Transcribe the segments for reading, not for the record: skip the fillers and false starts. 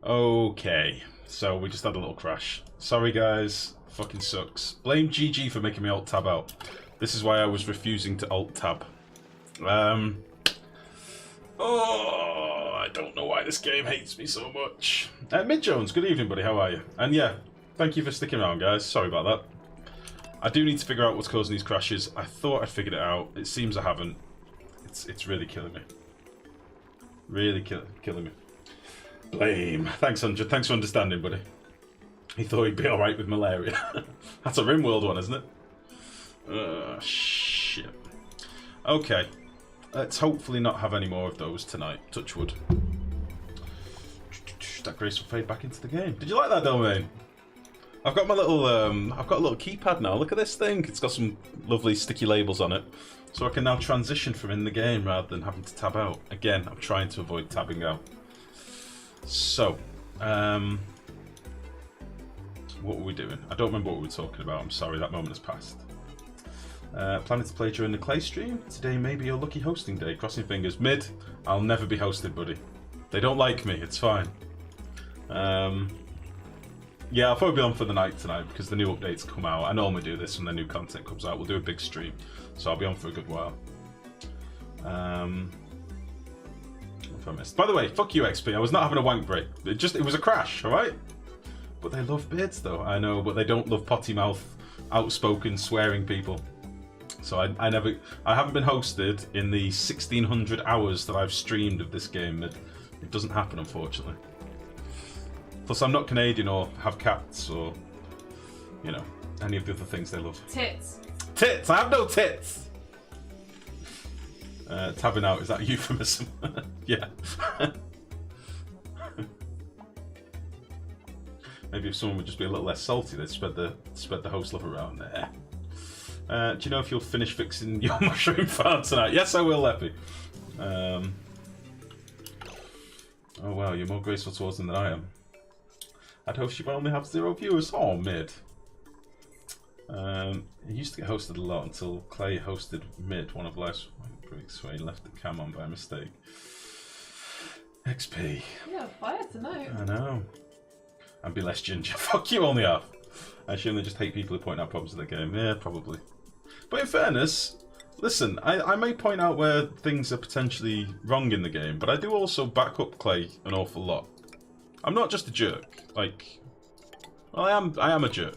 Okay, so we just had a little crash. Sorry guys, fucking sucks. Blame GG for making me alt-tab out. This is why I was refusing to alt-tab. Oh, I don't know why this game hates me so much. Mid Jones, good evening buddy, how are you? And yeah, thank you for sticking around guys, sorry about that. I do need to figure out what's causing these crashes. I thought I figured it out, it seems I haven't. It's really killing me. Really killing me. Blame. Thanks, 100. Thanks for understanding, buddy. He thought he'd be alright with malaria. That's a RimWorld one, isn't it? Shit. Okay. Let's hopefully not have any more of those tonight. Touch wood. That grace will fade back into the game. Did you like that domain? I've got my little, I've got a little keypad now. Look at this thing. It's got some lovely sticky labels on it. So I can now transition from in the game rather than having to tab out. Again, I'm trying to avoid tabbing out. So, what were we doing? I don't remember what we were talking about. I'm sorry, that moment has passed. Planning to play during the Clay stream. Today may be your lucky hosting day. Crossing fingers. Mid, I'll never be hosted, buddy. They don't like me. It's fine. Yeah, I'll probably be on for the night tonight because the new updates come out. I normally do this when the new content comes out. We'll do a big stream, so I'll be on for a good while. What have I missed? By the way, fuck you, XP. I was not having a wank break. It was a crash, all right? But they love beards, though. I know, but they don't love potty mouth, outspoken, swearing people. So I haven't been hosted in the 1600 hours that I've streamed of this game. It doesn't happen, unfortunately. Plus, I'm not Canadian or have cats or, you know, any of the other things they love. Tits. Tits! I have no tits! Tabbing out, is that a euphemism? Yeah. Maybe if someone would just be a little less salty, they'd spread the host love around there. Do you know if you'll finish fixing your mushroom farm tonight? Yes, I will, Leppy. Oh wow, you're more graceful towards them than I am. I'd hope you only have 0 viewers. Oh, mid. He used to get hosted a lot until Clay hosted mid one of life's breaks where he left the cam on by mistake. XP. Yeah, fire tonight. I know. And be less ginger. Fuck you, only half. I assume they just hate people who point out problems in the game. Yeah, probably. But in fairness, listen, I may point out where things are potentially wrong in the game, but I do also back up Clay an awful lot. I'm not just a jerk. Like, well, I am a jerk.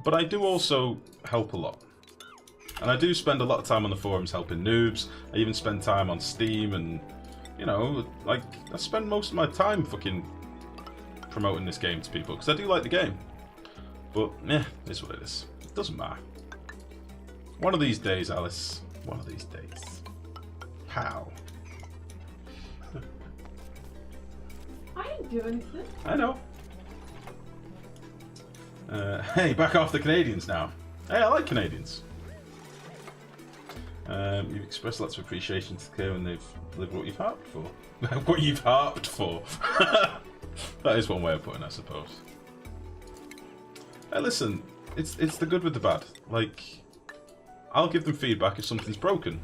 But I do also help a lot. And I do spend a lot of time on the forums helping noobs. I even spend time on Steam and, you know, like, I spend most of my time fucking promoting this game to people because I do like the game. But, yeah, it's what it is. It doesn't matter. One of these days, Alice. One of these days. Pow. I didn't do anything. I know. Hey, back off the Canadians now. Hey, I like Canadians. You've expressed lots of appreciation to Claire when they've delivered what you've harped for. What you've harped for. That is one way of putting it, I suppose. Hey, listen, it's the good with the bad. Like, I'll give them feedback if something's broken.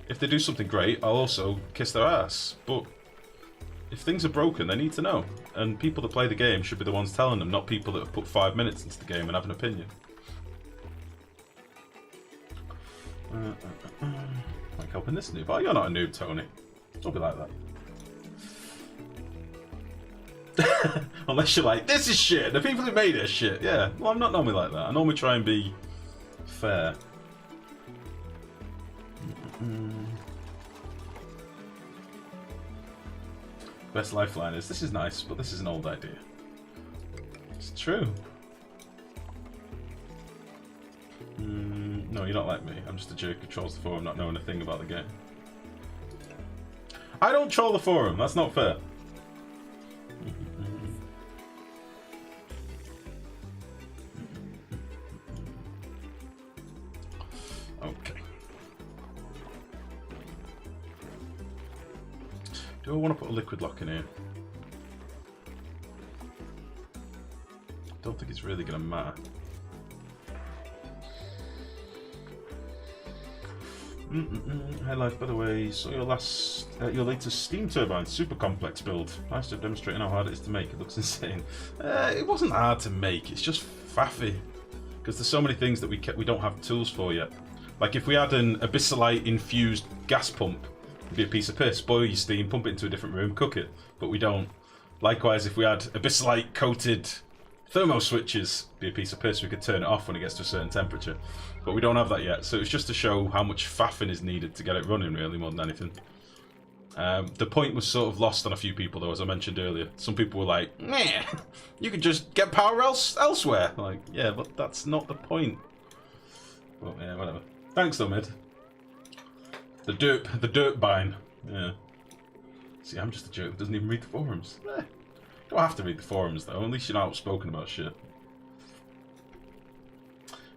If they do something great, I'll also kiss their ass. But if things are broken, they need to know. And people that play the game should be the ones telling them, not people that have put 5 minutes into the game and have an opinion. Like helping this noob. Oh, you're not a noob, Tony. Don't be like that. Unless you're like, this is shit, the people who made it are shit. Yeah, well, I'm not normally like that. I normally try and be fair. Best lifeline is, this is nice, but this is an old idea. It's true. No, you're not like me. I'm just a jerk who trolls the forum not knowing a thing about the game. I don't troll the forum, that's not fair. Okay. Do I want to put a liquid lock in here? Don't think it's really going to matter. Hey Life, by the way, saw your last Your latest steam turbine, super complex build. Nice to demonstrating how hard it is to make. It looks insane. It wasn't hard to make. It's just faffy because there's so many things that we don't have tools for yet. Like if we had an abyssalite infused gas pump, it'd be a piece of piss. Boil your steam, pump it into a different room, cook it. But we don't. Likewise, if we had abyssalite coated thermo switches, it'd be a piece of piss. We could turn it off when it gets to a certain temperature. But we don't have that yet. So it's just to show how much faffing is needed to get it running, really, more than anything. The point was sort of lost on a few people, though, as I mentioned earlier. Some people were like, "Meh, you could just get power elsewhere." Like, yeah, but that's not the point. But yeah, whatever. Thanks, though, mid. The derp bine. Yeah. See, I'm just a jerk that doesn't even read the forums. You don't have to read the forums, though. At least you're not outspoken about shit.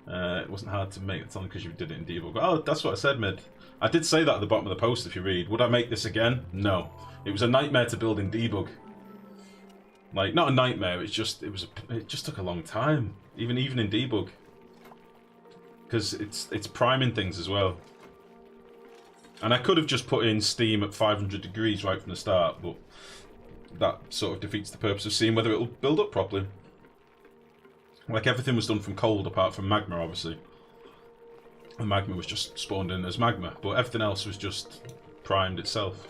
It wasn't hard to make. It's only because you did it in debug. Oh, that's what I said, mid. I did say that at the bottom of the post, if you read. Would I make this again? No. It was a nightmare to build in debug. Like, not a nightmare, it just took a long time. Even in debug. Because it's priming things as well. And I could have just put in Steam at 500 degrees right from the start, but that sort of defeats the purpose of seeing whether it'll build up properly. Like, everything was done from cold, apart from magma, obviously. The magma was just spawned in as magma, but everything else was just primed itself.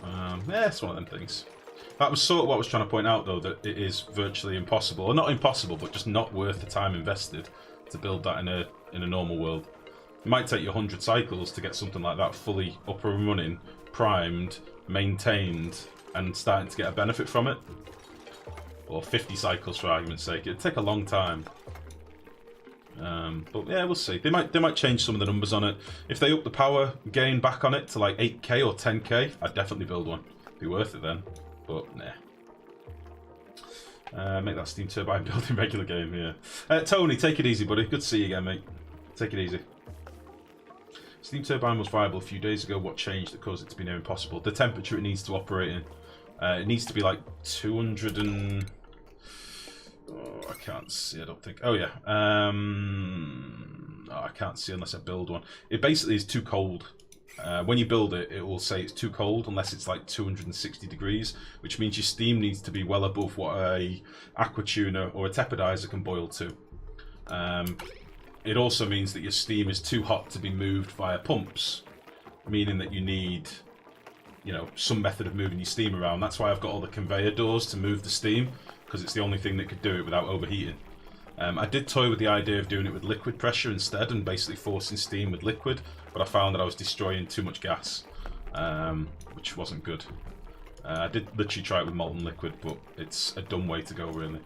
Yeah, it's one of them things. That was sort of what I was trying to point out, though, that it is virtually impossible. Or not impossible, but just not worth the time invested to build that in a normal world. It might take you 100 cycles to get something like that fully up and running, primed, maintained, and starting to get a benefit from it. Or 50 cycles, for argument's sake. It'd take a long time. But yeah, we'll see. They might change some of the numbers on it. If they up the power gain back on it to like 8k or 10k, I'd definitely build one. Be worth it then. But nah. Make that steam turbine build in regular game, yeah. Tony, take it easy, buddy. Good to see you again, mate. Take it easy. Steam turbine was viable a few days ago. What changed that caused it to be near impossible? The temperature it needs to operate in. It needs to be like 200 and... Oh, I can't see, I don't think. Oh, yeah. Oh, I can't see unless I build one. It basically is too cold. When you build it, it will say it's too cold unless it's like 260 degrees, which means your steam needs to be well above what a aqua tuner or a tepidizer can boil to. It also means that your steam is too hot to be moved via pumps, meaning that you need, you know, some method of moving your steam around. That's why I've got all the conveyor doors to move the steam, because it's the only thing that could do it without overheating. I did toy with the idea of doing it with liquid pressure instead and basically forcing steam with liquid, but I found that I was destroying too much gas, which wasn't good. I did literally try it with molten liquid, but it's a dumb way to go, really.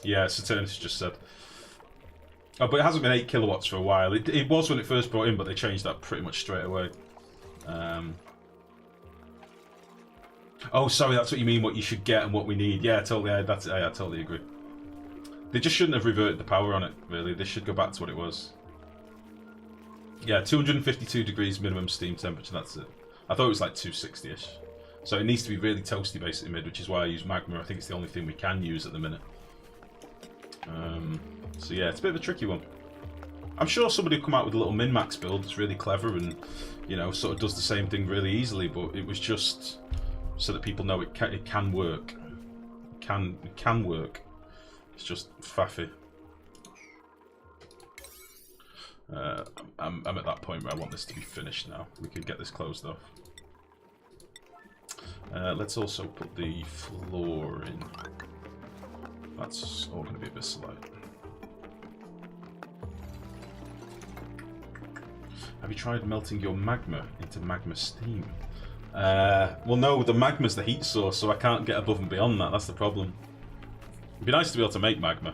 Yeah, Saturnus just said. Oh, but it hasn't been 8 kilowatts for a while. It was when it first brought in, but they changed that pretty much straight away. Oh, sorry, that's what you mean, what you should get and what we need. Yeah, totally, I totally agree. They just shouldn't have reverted the power on it, really. They should go back to what it was. Yeah, 252 degrees minimum steam temperature, that's it. I thought it was like 260-ish. So it needs to be really toasty, basically, mid, which is why I use magma. I think it's the only thing we can use at the minute. So yeah, it's a bit of a tricky one. I'm sure somebody will come out with a little min-max build that's really clever and, you know, sort of does the same thing really easily, but it was just so that people know it can work. It can work. It's just faffy. I'm at that point where I want this to be finished now. We can get this closed off. Let's also put the floor in. That's all going to be a bit slight. Have you tried melting your magma into magma steam? Well, no, the magma's the heat source, so I can't get above and beyond that. That's the problem. It'd be nice to be able to make magma.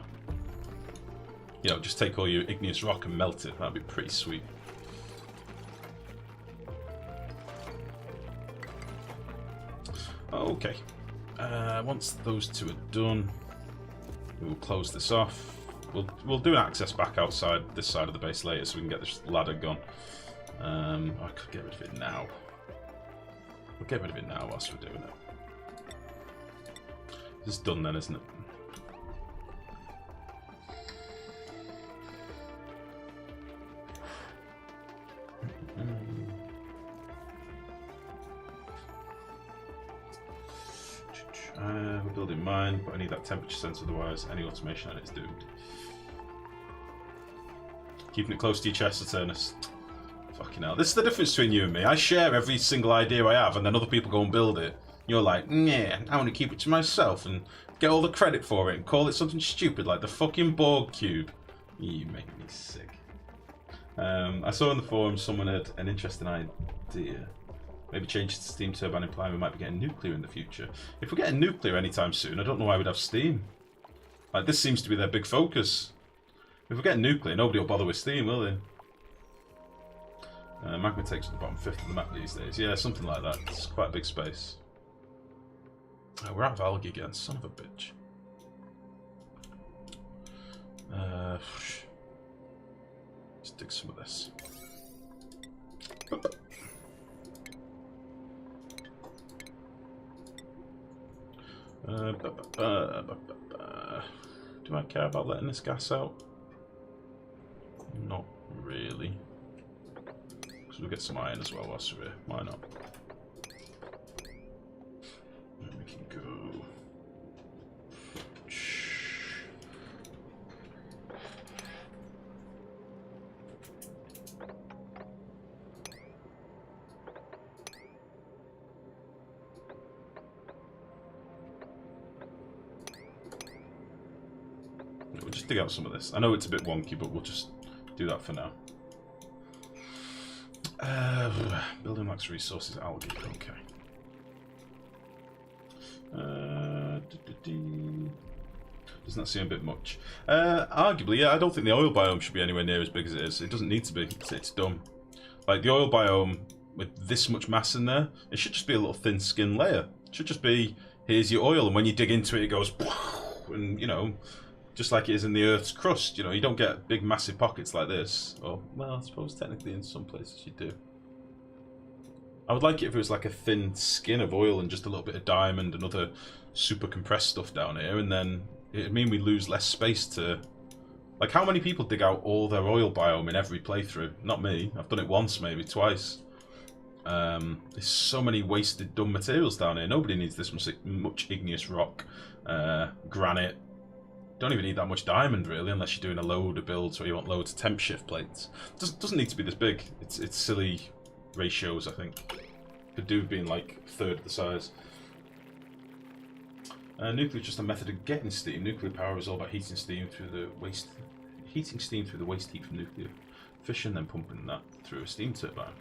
You know, just take all your igneous rock and melt it. That'd be pretty sweet. Okay. Once those two are done, we will close this off. We'll do an access back outside this side of the base later, so we can get this ladder gone. I could get rid of it now. We'll get rid of it now whilst we're doing it. This is done then, isn't it? building mine, but I need that temperature sense, otherwise any automation on it is doomed. Keeping it close to your chest, Saturnus. Fucking hell. This is the difference between you and me. I share every single idea I have, and then other people go and build it. You're like, yeah, I want to keep it to myself and get all the credit for it and call it something stupid like the fucking Borg cube. You make me sick. I saw in the forum someone had an interesting idea. Maybe change it to steam turbine, implying we might be getting nuclear in the future. If we're getting nuclear anytime soon, I don't know why we'd have steam. Like, this seems to be their big focus. If we're getting nuclear, nobody will bother with steam, will they? Magma takes up the bottom fifth of the map these days. Yeah, something like that. It's quite a big space. Oh, we're out of algae again, son of a bitch. Let's dig some of this. Do I care about letting this gas out? Not really. Because we'll get some iron as well whilst we're here. Why not? And we can go. We'll just dig out some of this. I know it's a bit wonky, but we'll just do that for now. Building lacks resources, algae, okay. Doesn't that seem a bit much? Arguably, yeah, I don't think the oil biome should be anywhere near as big as it is. It doesn't need to be, it's dumb. Like, the oil biome, with this much mass in there, it should just be a little thin skin layer. It should just be, here's your oil, and when you dig into it, it goes, and, you know, just like it is in the Earth's crust, you know, you don't get big massive pockets like this. Or, well, I suppose technically in some places you do. I would like it if it was like a thin skin of oil and just a little bit of diamond and other super compressed stuff down here, and then it'd mean we lose less space to... Like, how many people dig out all their oil biome in every playthrough? Not me. I've done it once, maybe twice. There's so many wasted, dumb materials down here. Nobody needs this much igneous rock, granite. Don't even need that much diamond, really, unless you're doing a load of builds where you want loads of temp shift plates. Doesn't need to be this big. It's silly ratios, I think. Could do being like a third of the size. Nuclear is just a method of getting steam. Nuclear power is all about heating steam through the waste heat from nuclear fission, then pumping that through a steam turbine.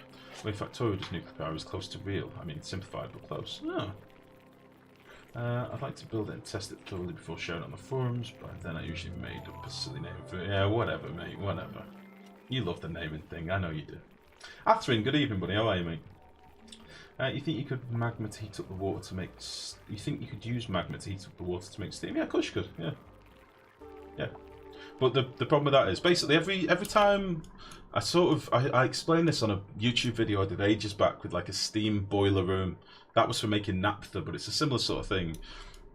The way factorial does nuclear power is close to real. I mean, simplified but close. Oh. I'd like to build it and test it thoroughly before sharing it on the forums, but then I usually made up a silly name for it. Yeah, whatever, mate, whatever. You love the naming thing, I know you do. Atherin, good evening, buddy. How are you, mate? You think you could magma to heat up the water to make... You think you could use magma to heat up the water to make steam? Yeah, of course you could, yeah. Yeah. But the problem with that is, basically, every time... I explained this on a YouTube video I did ages back with like a steam boiler room. That was for making naphtha, but it's a similar sort of thing.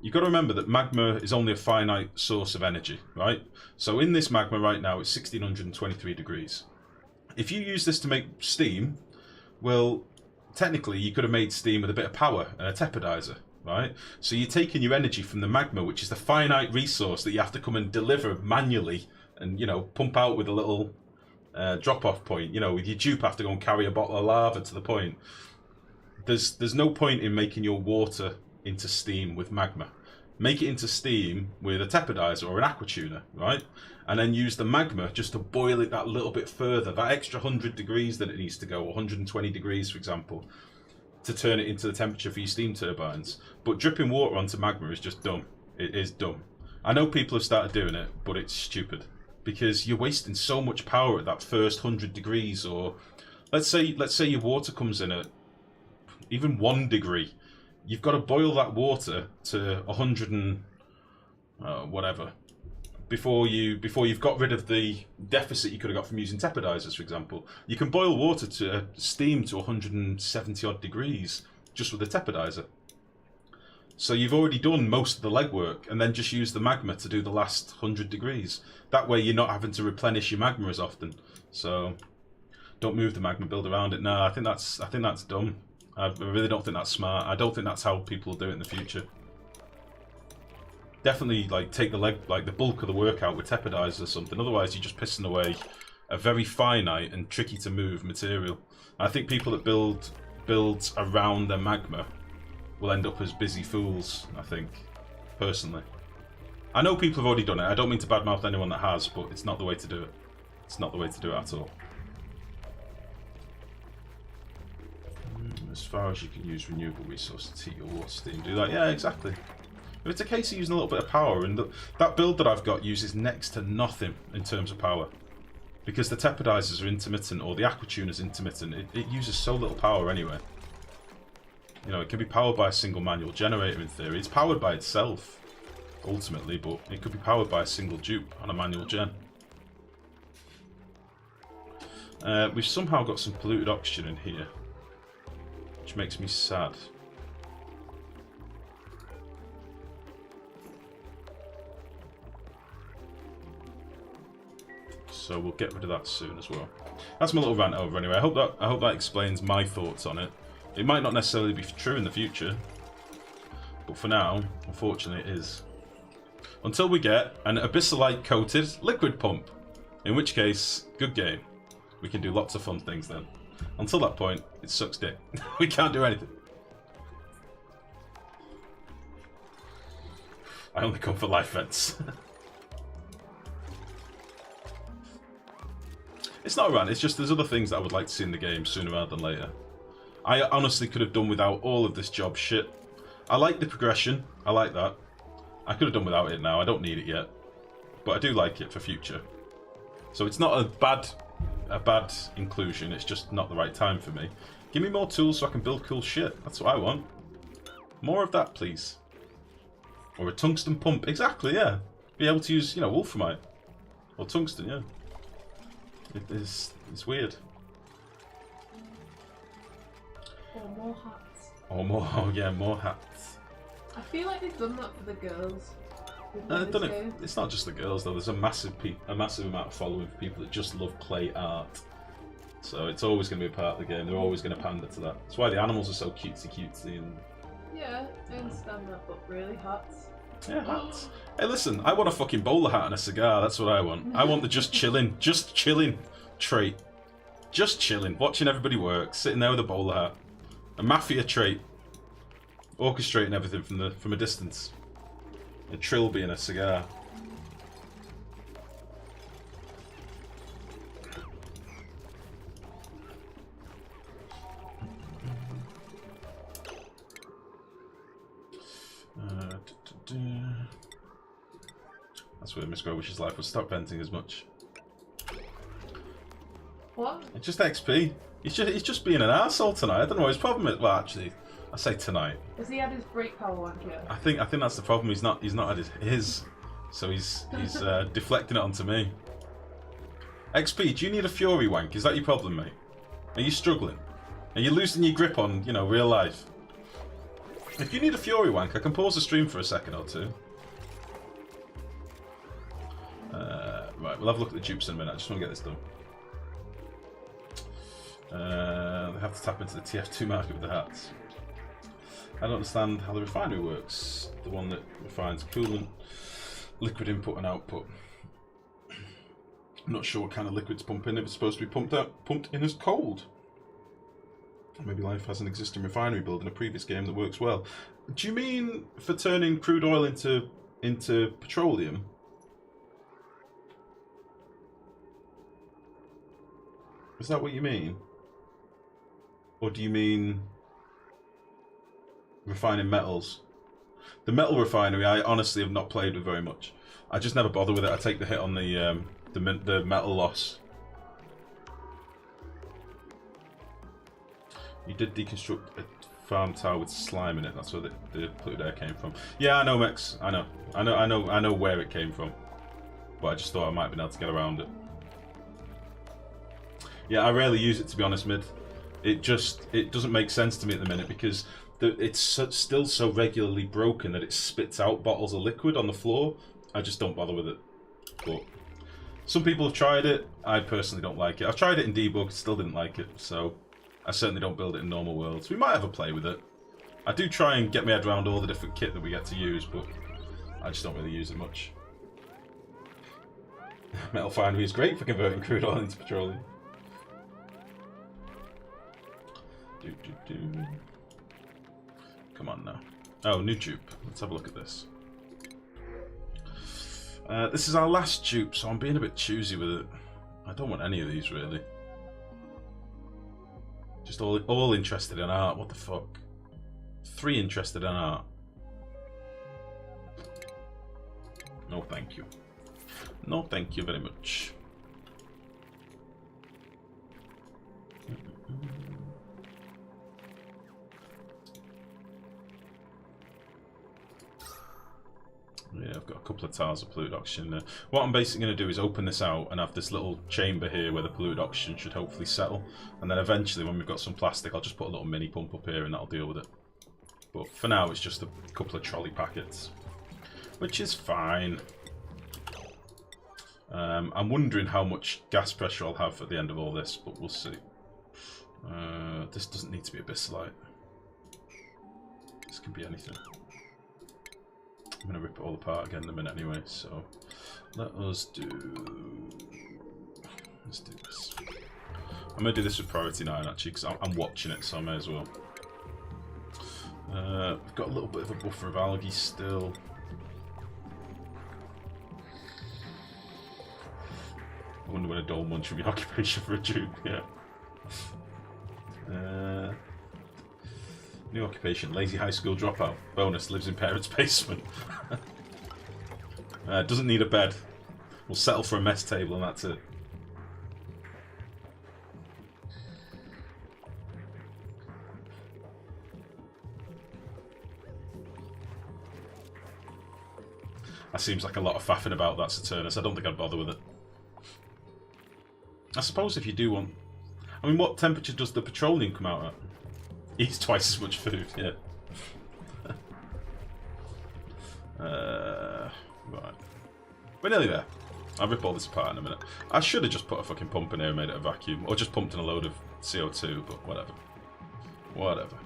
You've got to remember that magma is only a finite source of energy, right? So in this magma right now, it's 1623 degrees. If you use this to make steam, well, technically you could have made steam with a bit of power and a tepidizer, right? So you're taking your energy from the magma, which is the finite resource that you have to come and deliver manually and, you know, pump out with a little drop-off point. You know, with your dupe have to go and carry a bottle of lava to the point. There's no point in making your water into steam with magma. Make it into steam with a tepidizer or an aqua tuner, right? And then use the magma just to boil it that little bit further, that extra 100 degrees that it needs to go, 120 degrees, for example, to turn it into the temperature for your steam turbines. But dripping water onto magma is just dumb. It is dumb. I know people have started doing it, but it's stupid. Because you're wasting so much power at that first 100 degrees, or let's say your water comes in at even 1 degree. You've got to boil that water to 100 and whatever before you've got rid of the deficit you could have got from using tepidizers, for example. You can boil water to steam to 170 odd degrees just with a tepidizer. So you've already done most of the legwork, and then just use the magma to do the last 100 degrees. That way you're not having to replenish your magma as often. So don't move the magma, build around it. No, I think that's dumb. I really don't think that's smart. I don't think that's how people will do it in the future. Definitely, like, take the bulk of the work out with tepidizers or something. Otherwise, you're just pissing away a very finite and tricky to move material. And I think people that builds around their magma will end up as busy fools, I think, personally. I know people have already done it. I don't mean to badmouth anyone that has, but it's not the way to do it. It's not the way to do it at all. As far as you can use renewable resources to heat your water steam, do that. Yeah, exactly. If it's a case of using a little bit of power, and that build that I've got uses next to nothing in terms of power. Because the tepidizers are intermittent, or the aquatuner's intermittent, it uses so little power anyway. You know, it can be powered by a single manual generator in theory. It's powered by itself, ultimately, but it could be powered by a single dupe on a manual gen. We've somehow got some polluted oxygen in here, which makes me sad. So we'll get rid of that soon as well. That's my little rant over anyway. I hope that explains my thoughts on it. It might not necessarily be true in the future, but for now, unfortunately, it is. Until we get an abyssalite coated liquid pump, in which case, good game. We can do lots of fun things then. Until that point, it sucks dick. We can't do anything. I only come for life vents. It's not a rant, it's just there's other things that I would like to see in the game sooner rather than later. I honestly could have done without all of this job shit. I like the progression, I like that. I could have done without it now, I don't need it yet. But I do like it for future. So it's not a bad inclusion, it's just not the right time for me. Give me more tools so I can build cool shit, that's what I want. More of that, please. Or a tungsten pump, exactly, yeah. Be able to use, you know, wolframite. Or tungsten, yeah. It's weird. Or more hats. Or more, oh yeah, more hats. I feel like they've done that for the girls. Done it. It's not just the girls though. There's a massive amount of following for people that just love clay art. So it's always going to be a part of the game. They're always going to pander to that. That's why the animals are so cutesy and. Yeah, I understand that, but really, hats. Yeah, hats. Hey, listen, I want a fucking bowler hat and a cigar. That's what I want. I want the just chilling trait. Just chilling, watching everybody work, sitting there with a bowler hat. A mafia trait. Orchestrating everything from a distance. A trilby and a cigar. That's where Miss Grow wishes life would stop venting as much. What? It's just XP. He's just being an arsehole tonight. I don't know what his problem is. Well, actually, I say tonight. Has he had his break power wank yet? I think that's the problem. He's not had his so he's deflecting it onto me. XP, do you need a fury wank? Is that your problem, mate? Are you struggling? Are you losing your grip on, you know, real life? If you need a fury wank, I can pause the stream for a second or two. Right, we'll have a look at the dupes in a minute. I just want to get this done. They have to tap into the TF2 market with the hats. I don't understand how the refinery works. The one that refines coolant, liquid input and output. I'm not sure what kind of liquid's pumping if it's supposed to be pumped in as cold. Maybe life has an existing refinery build in a previous game that works well. Do you mean for turning crude oil into petroleum? Is that what you mean? Or do you mean refining metals? The metal refinery I honestly have not played with very much. I just never bother with it. I take the hit on the metal loss. You did deconstruct a farm tower with slime in it. That's where the polluted air came from. Yeah, I know, Mex. I know where it came from. But I just thought I might have been able to get around it. Yeah, I rarely use it, to be honest, Mid. It doesn't make sense to me at the minute because it's still so regularly broken that it spits out bottles of liquid on the floor. I just don't bother with it. But some people have tried it. I personally don't like it. I've tried it in debug, still didn't like it. So I certainly don't build it in normal worlds. We might have a play with it. I do try and get my head around all the different kit that we get to use, but I just don't really use it much. Metal foundry is great for converting crude oil into petroleum. Come on now. Oh, new dupe. Let's have a look at this. This is our last dupe, so I'm being a bit choosy with it. I don't want any of these, really. Just all interested in art. What the fuck? 3 interested in art. No, thank you. No, thank you very much. Yeah, I've got a couple of tiles of polluted oxygen there. What I'm basically going to do is open this out and have this little chamber here where the polluted oxygen should hopefully settle. And then eventually, when we've got some plastic, I'll just put a little mini pump up here and that'll deal with it. But for now, it's just a couple of trolley packets, which is fine. I'm wondering how much gas pressure I'll have at the end of all this, but we'll see. This doesn't need to be abyssalite. This can be anything. I'm going to rip it all apart again in a minute anyway, so let's do this. I'm going to do this with priority 9 actually, because I'm watching it, so I may as well. We've got a little bit of a buffer of algae still. I wonder when a dole munch would be occupation for a dupe, yeah. New occupation, lazy high school dropout. Bonus, lives in parents' basement. Doesn't need a bed. We'll settle for a mess table and that's it. That seems like a lot of faffing about that, Saturnus. I don't think I'd bother with it. I suppose if you do want... I mean, what temperature does the petroleum come out at? Eats twice as much food, yeah. Right. We're nearly there. I'll rip all this apart in a minute. I should have just put a fucking pump in here and made it a vacuum. Or just pumped in a load of CO2, but whatever. Whatever.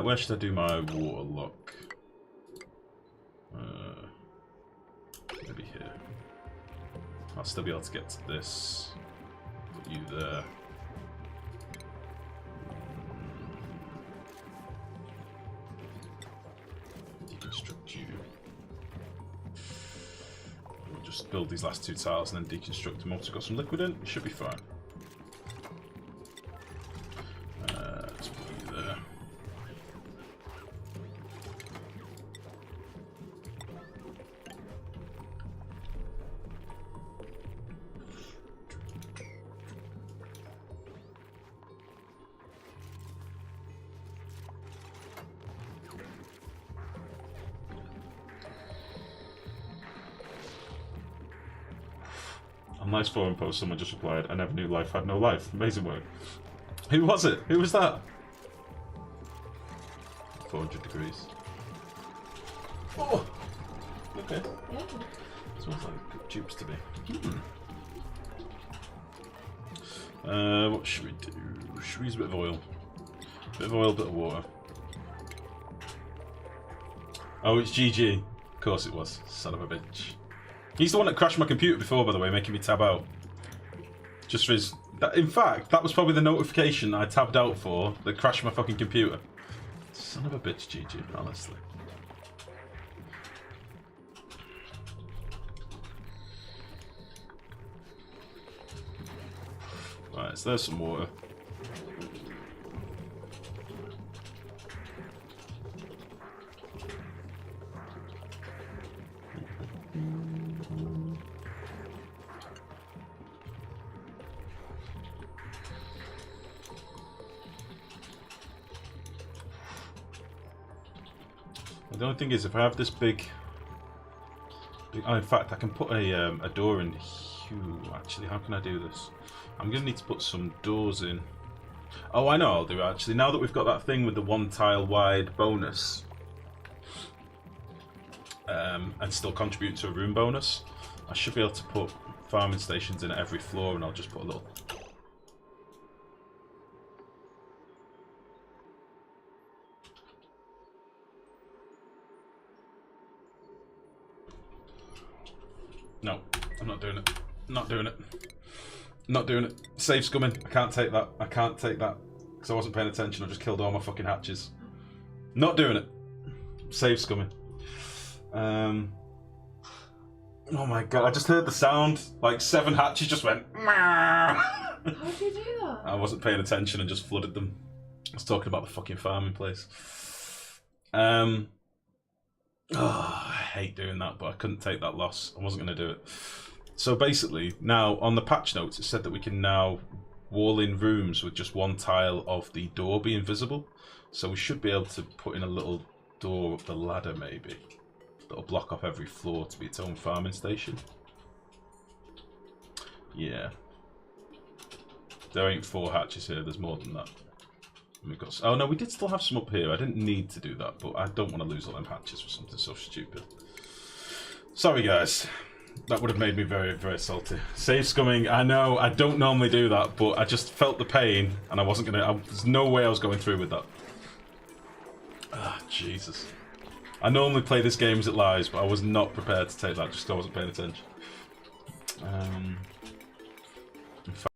Where should I do my water lock? Maybe here. I'll still be able to get to this. Put you there. Deconstruct you. We'll just build these last 2 tiles and then deconstruct them. Once we've got some liquid in, it should be fine. Let's put you there. Nice forum post, someone just replied, I never knew life had no life. Amazing work. Who was it? Who was that? 400 degrees. Oh! Okay. Smells like good dupes to me. What should we do? Should we use a bit of oil? Bit of oil, bit of water. Oh, it's GG. Of course it was. Son of a bitch. He's the one that crashed my computer before, by the way, making me tab out. Just for his... in fact, that was probably the notification I tabbed out for that crashed my fucking computer. Son of a bitch, GG, honestly. Right, so there's some water. The only thing is, if I have this big oh, in fact, I can put a door in here. Actually, how can I do this? I'm going to need to put some doors in. Oh, I know I'll do, actually. Now that we've got that thing with the 1 tile wide bonus, and still contribute to a room bonus, I should be able to put farming stations in at every floor, and I'll just put a little... No, I'm not doing it. Not doing it. Not doing it. Save scumming. I can't take that. I can't take that. Because I wasn't paying attention. I just killed all my fucking hatches. Not doing it. Save scumming. Oh my god, I just heard the sound. Like 7 hatches just went. How did you do that? I wasn't paying attention and just flooded them. I was talking about the fucking farming place. Oh, I hate doing that, but I couldn't take that loss. I wasn't going to do it. So basically, now on the patch notes, it said that we can now wall in rooms with just 1 tile of the door being visible. So we should be able to put in a little door up the ladder, maybe. That'll block off every floor to be its own farming station. Yeah. There ain't 4 hatches here, there's more than that. And we've got... Oh no, we did still have some up here. I didn't need to do that, but I don't want to lose all them hatches for something so stupid. Sorry guys. That would have made me very, very salty. Save scumming, I know, I don't normally do that, but I just felt the pain, and I wasn't gonna... there's no way I was going through with that. Ah, Jesus. I normally play this game as it lies, but I was not prepared to take that, just because I wasn't paying attention.